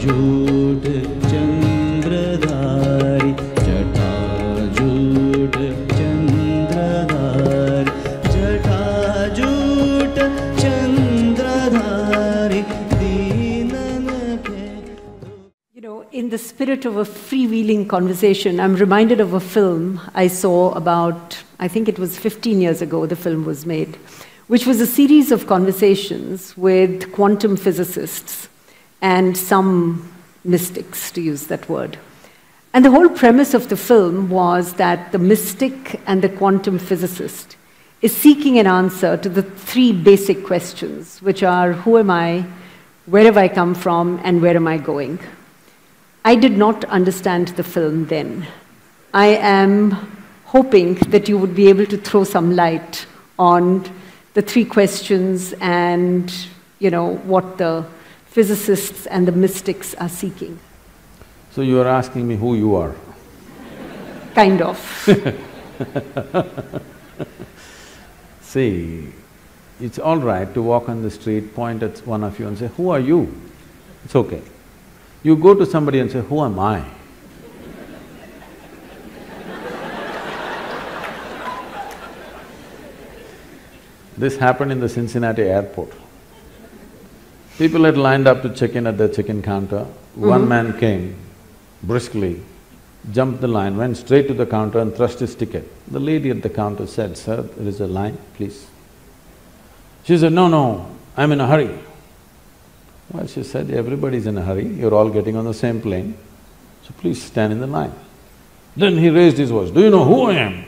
जटाजूट चंद्रधारी, जटाजूट चंद्रधारी, जटाजूट चंद्रधारी, दीनन पे। You know, in the spirit of a freewheeling conversation, I'm reminded of a film I saw about, I think it was 15 years ago the film was made, which was a series of conversations with quantum physicists and some mystics, to use that word. And the whole premise of the film was that the mystic and the quantum physicist is seeking an answer to the three basic questions, which are, who am I, where have I come from, and where am I going? I did not understand the film then. I am hoping that you would be able to throw some light on the three questions and, you know, what the physicists and the mystics are seeking. So you are asking me who you are? Kind of. See, it's all right to walk on the street, point at one of you and say, who are you? It's okay. You go to somebody and say, who am I? This happened in the Cincinnati airport. People had lined up to check in at the check-in counter. One man came briskly, jumped the line, went straight to the counter and thrust his ticket. The lady at the counter said, sir, there is a line, please. She said, no, no, I'm in a hurry. Well, she said, everybody's in a hurry, you're all getting on the same plane, so please stand in the line. Then he raised his voice, do you know who I am?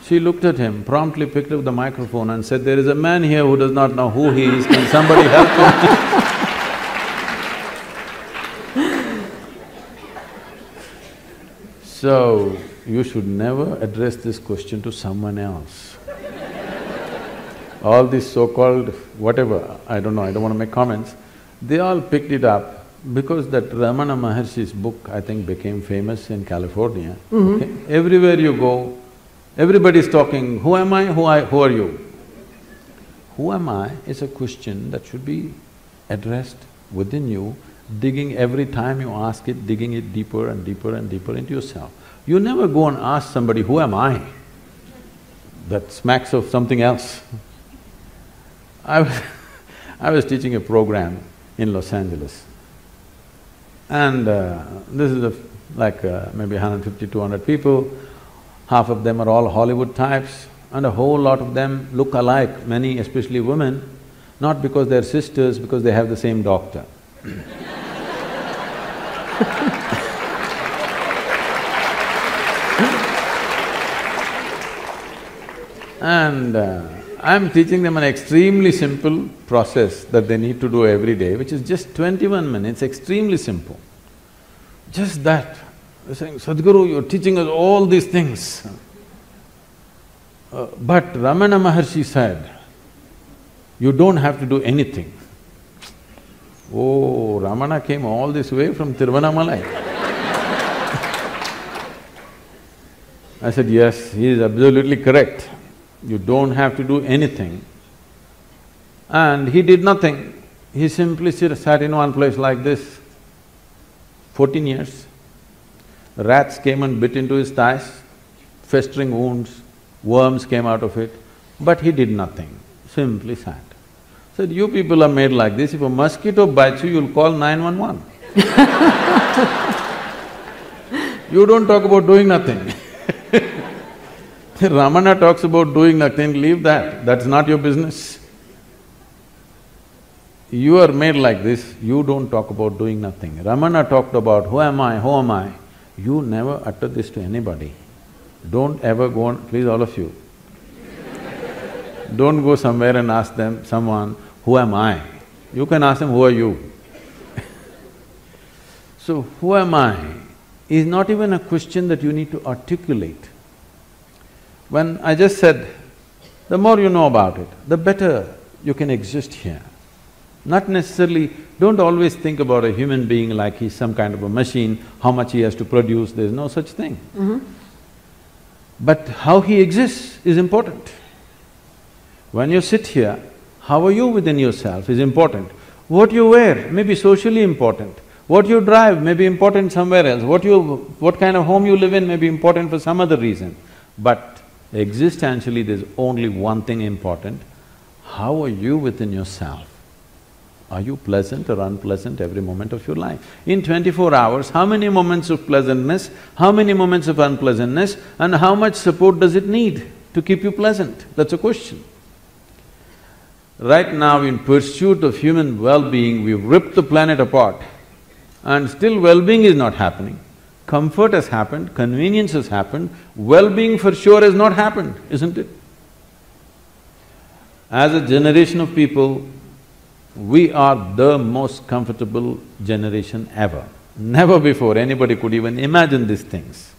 She looked at him, promptly picked up the microphone and said, there is a man here who does not know who he is, can somebody help him? So, you should never address this question to someone else. All these so-called whatever, I don't know, I don't want to make comments, they all picked it up because that Ramana Maharshi's book, I think, became famous in California. Okay? Everywhere you go, everybody's talking, who am I, who are you? Who am I is a question that should be addressed within you, digging every time you ask it, digging it deeper and deeper and deeper into yourself. You never go and ask somebody, who am I? That smacks of something else. I was teaching a program in Los Angeles and this is maybe 150, 200 people. Half of them are all Hollywood types and a whole lot of them look alike, many especially women, not because they're sisters, because they have the same doctor. And I'm teaching them an extremely simple process that they need to do every day, which is just 21 minutes, extremely simple. Just that. They're saying, Sadhguru, you're teaching us all these things. But Ramana Maharshi said, you don't have to do anything. Oh, Ramana came all this way from Tiruvannamalai. I said, yes, he is absolutely correct. You don't have to do anything. And he did nothing. He simply sat in one place like this, 14 years. Rats came and bit into his thighs, festering wounds, worms came out of it, but he did nothing, simply sat. Said, you people are made like this, if a mosquito bites you, you'll call 911. You don't talk about doing nothing. Ramana talks about doing nothing, leave that, that's not your business. You are made like this, you don't talk about doing nothing. Ramana talked about, who am I, who am I? You never utter this to anybody. Don't ever go on… please all of you, don't go somewhere and ask someone, who am I? You can ask them, who are you? So, who am I is not even a question that you need to articulate. When I just said, the more you know about it, the better you can exist here. Not necessarily… don't always think about a human being like he's some kind of a machine, how much he has to produce, there's no such thing. But how he exists is important. When you sit here, how are you within yourself is important. What you wear may be socially important. What you drive may be important somewhere else, what kind of home you live in may be important for some other reason. But existentially, there's only one thing important: how are you within yourself? Are you pleasant or unpleasant every moment of your life? In 24 hours, how many moments of pleasantness, how many moments of unpleasantness, and how much support does it need to keep you pleasant? That's a question. Right now, in pursuit of human well-being, we've ripped the planet apart and still well-being is not happening. Comfort has happened, convenience has happened, well-being for sure has not happened, isn't it? As a generation of people, we are the most comfortable generation ever. Never before anybody could even imagine these things.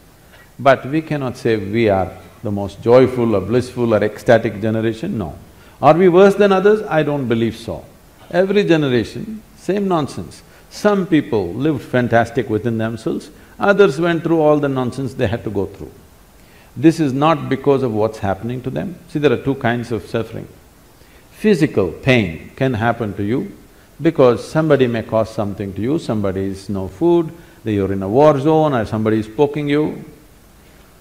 But we cannot say we are the most joyful or blissful or ecstatic generation, no. Are we worse than others? I don't believe so. Every generation, same nonsense. Some people lived fantastic within themselves, others went through all the nonsense they had to go through. This is not because of what's happening to them. See, there are two kinds of suffering. Physical pain can happen to you because somebody may cause something to you, somebody is no food, you're in a war zone or somebody is poking you.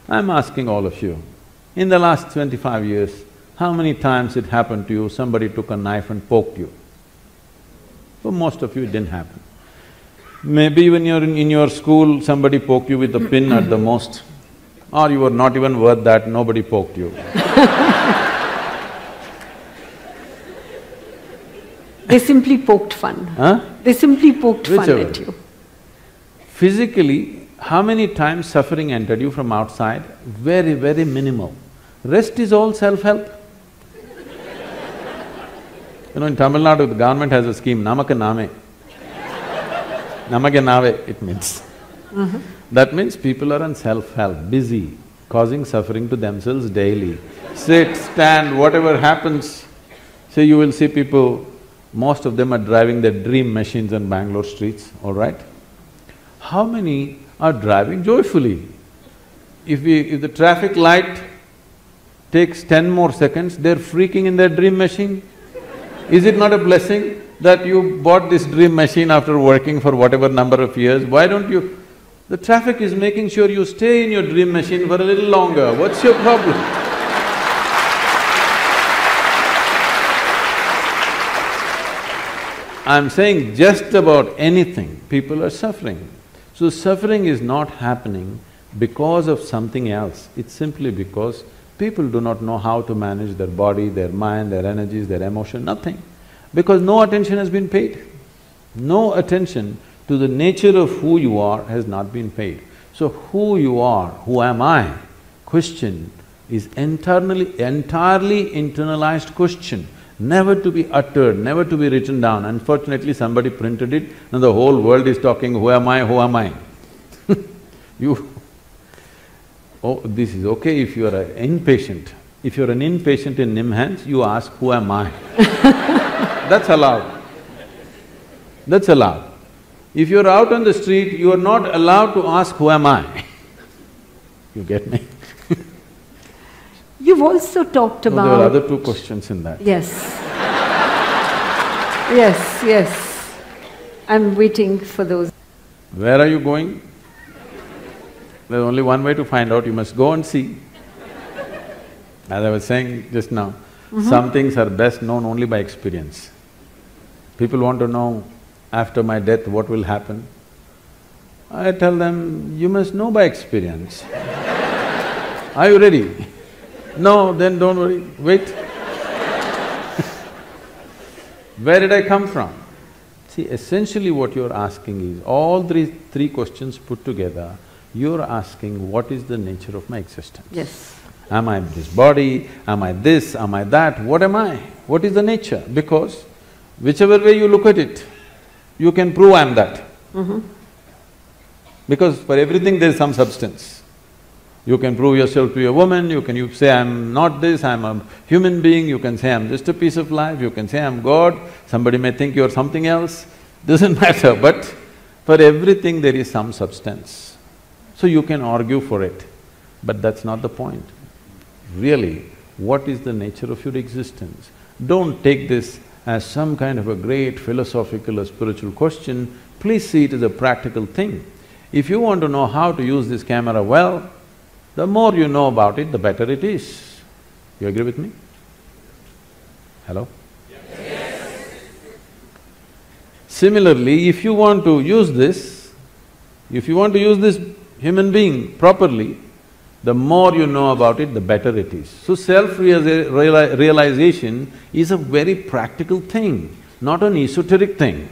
I'm asking all of you, in the last 25 years, how many times it happened to you, somebody took a knife and poked you? For most of you, it didn't happen. Maybe when you're in your school, somebody poked you with a pin at the most, or you were not even worth that, nobody poked you. They simply poked fun. Huh? They simply poked Whichever. fun at you. Physically, how many times suffering entered you from outside? Very, very minimal. Rest is all self-help. You know, in Tamil Nadu, the government has a scheme, Namaka Name. Namake Nave, it means. That means people are on self-help, busy, causing suffering to themselves daily. Sit, stand, whatever happens. So you will see people, most of them are driving their dream machines on Bangalore streets, all right? How many are driving joyfully? If the traffic light takes 10 more seconds, they're freaking in their dream machine. Is it not a blessing that you bought this dream machine after working for whatever number of years? Why don't you… The traffic is making sure you stay in your dream machine for a little longer. What's your problem? I'm saying just about anything, people are suffering. So suffering is not happening because of something else, it's simply because people do not know how to manage their body, their mind, their energies, their emotion, nothing. Because no attention has been paid. No attention to the nature of who you are has not been paid. So who you are, who am I, question is entirely internalized question, never to be uttered, never to be written down. Unfortunately, somebody printed it and the whole world is talking, who am I, who am I? Oh, this is okay if you are an inpatient. If you're an inpatient in NIMHANS, you ask, who am I? That's allowed. That's allowed. If you're out on the street, you are not allowed to ask, who am I? You get me? You've also talked about… No, there are other two questions in that. Yes. Yes. I'm waiting for those. Where are you going? There's only one way to find out, you must go and see. As I was saying just now, some things are best known only by experience. People want to know, after my death, what will happen? I tell them, you must know by experience. Are you ready? No, then don't worry, wait. Where did I come from? See, essentially what you're asking is, all three questions put together, you're asking, what is the nature of my existence? Yes. Am I this body? Am I this? Am I that? What am I? What is the nature? Because whichever way you look at it, you can prove I'm that. Because for everything there is some substance. You can prove yourself to a woman, you say I'm not this, I'm a human being, you can say I'm just a piece of life, you can say I'm God, somebody may think you're something else, doesn't matter, but for everything there is some substance. So you can argue for it, but that's not the point. Really, what is the nature of your existence? Don't take this as some kind of a great philosophical or spiritual question, please see it as a practical thing. If you want to know how to use this camera well, the more you know about it, the better it is. You agree with me? Hello? Yes. Similarly, if you want to use this human being properly, the more you know about it, the better it is. So self-realization is a very practical thing, not an esoteric thing.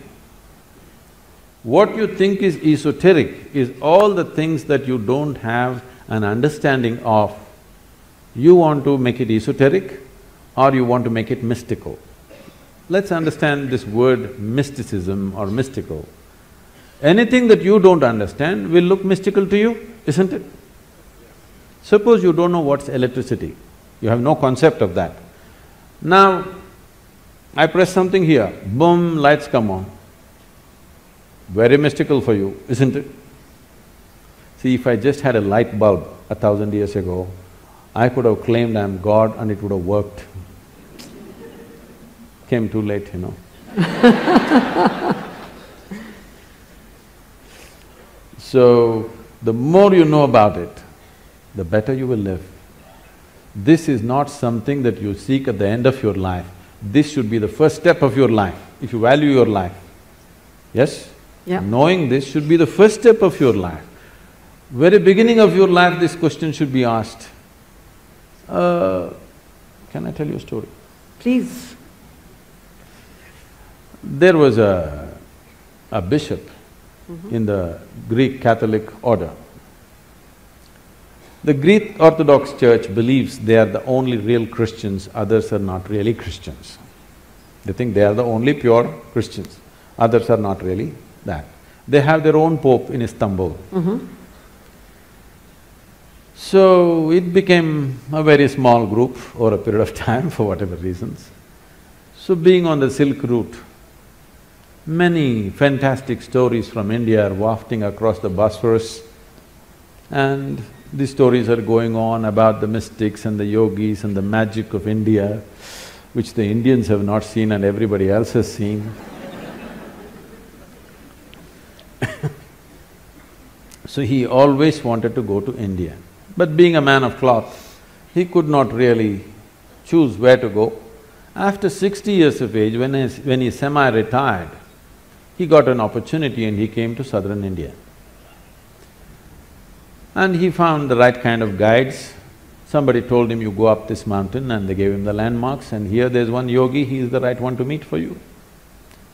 What you think is esoteric is all the things that you don't have an understanding of. You want to make it esoteric or you want to make it mystical. Let's understand this word mysticism or mystical. Anything that you don't understand will look mystical to you, isn't it? Suppose you don't know what's electricity, you have no concept of that. Now, I press something here, boom, lights come on. Very mystical for you, isn't it? See, if I just had a light bulb 1,000 years ago, I could have claimed I'm God and it would have worked. Came too late, you know. So, the more you know about it, the better you will live. This is not something that you seek at the end of your life. This should be the first step of your life, if you value your life. Yes? Yeah. Knowing this should be the first step of your life. Very beginning of your life, this question should be asked. Can I tell you a story? Please. There was a bishop in the Greek Catholic order. The Greek Orthodox Church believes they are the only real Christians, others are not really Christians. They think they are the only pure Christians, others are not really that. They have their own pope in Istanbul. So, it became a very small group over a period of time for whatever reasons. So, being on the Silk Route, many fantastic stories from India are wafting across the Bosphorus, and these stories are going on about the mystics and the yogis and the magic of India, which the Indians have not seen and everybody else has seen. So he always wanted to go to India. But being a man of cloth, he could not really choose where to go. After 60 years of age, when he semi-retired, he got an opportunity and he came to southern India. And he found the right kind of guides. Somebody told him, you go up this mountain, and they gave him the landmarks, and here there's one yogi, he is the right one to meet for you.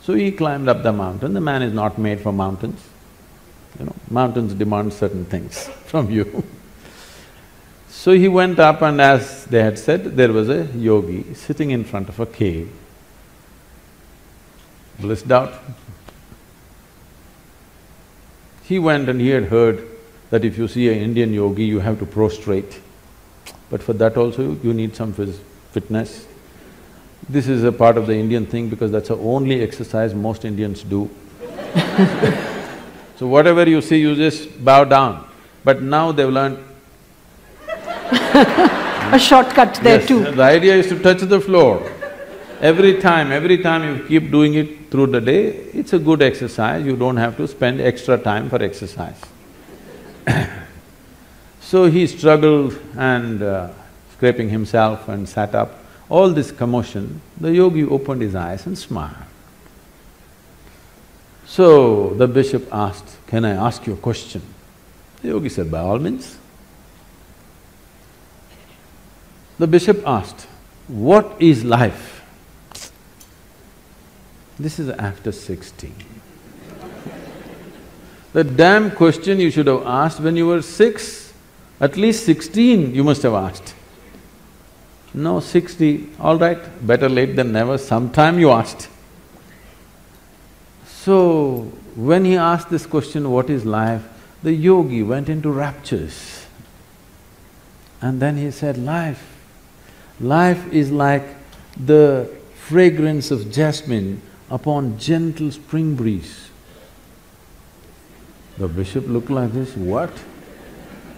So he climbed up the mountain. The man is not made for mountains. You know, mountains demand certain things from you. So he went up, and as they had said, there was a yogi sitting in front of a cave, blissed out. He went and he had heard that if you see an Indian yogi, you have to prostrate. But for that also, you need some fitness. This is a part of the Indian thing because that's the only exercise most Indians do. So whatever you see, you just bow down. But now they've learned… A shortcut there Yes, too. the idea is to touch the floor. Every time you keep doing it through the day, it's a good exercise, you don't have to spend extra time for exercise. So he struggled and scraping himself and sat up. All this commotion, the yogi opened his eyes and smiled. So the bishop asked, can I ask you a question? The yogi said, by all means. The bishop asked, what is life? This is after 60. The damn question you should have asked when you were 6, at least 16 you must have asked. No, 60, all right, better late than never, sometime you asked. So, when he asked this question, what is life, the yogi went into raptures. And then he said, life is like the fragrance of jasmine upon gentle spring breeze. The bishop looked like this, what?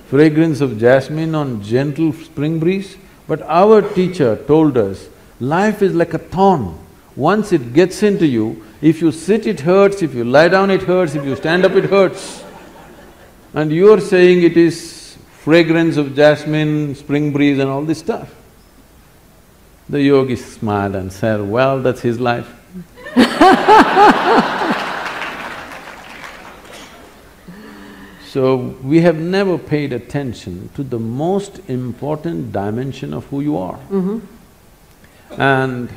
Fragrance of jasmine on gentle spring breeze? But our teacher told us, life is like a thorn. Once it gets into you, if you sit it hurts, if you lie down it hurts, if you stand up it hurts. And you're saying it is fragrance of jasmine, spring breeze and all this stuff. The yogi smiled and said, well, that's his life. So, we have never paid attention to the most important dimension of who you are. And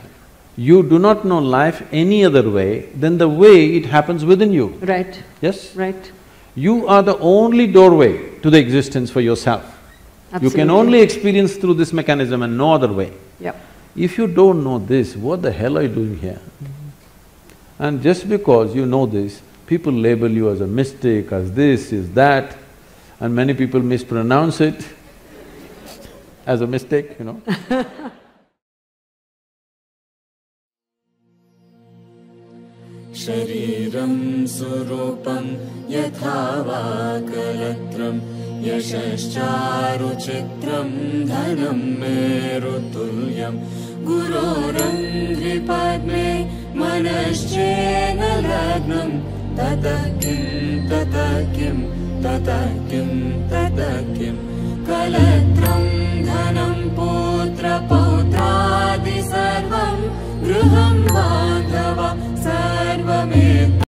you do not know life any other way than the way it happens within you. Right. Yes? Right. You are the only doorway to the existence for yourself. Absolutely. You can only experience through this mechanism and no other way. Yep. If you don't know this, what the hell are you doing here? And just because you know this, people label you as a mystic, as this, as that, and many people mispronounce it as a mistake, you know. Shariram surupam yatha va kalatram yashascharuchitram dhanam merutulyam gurorangripadme manaschena lagnam tatakim tatakim tatakim tatakim kalatram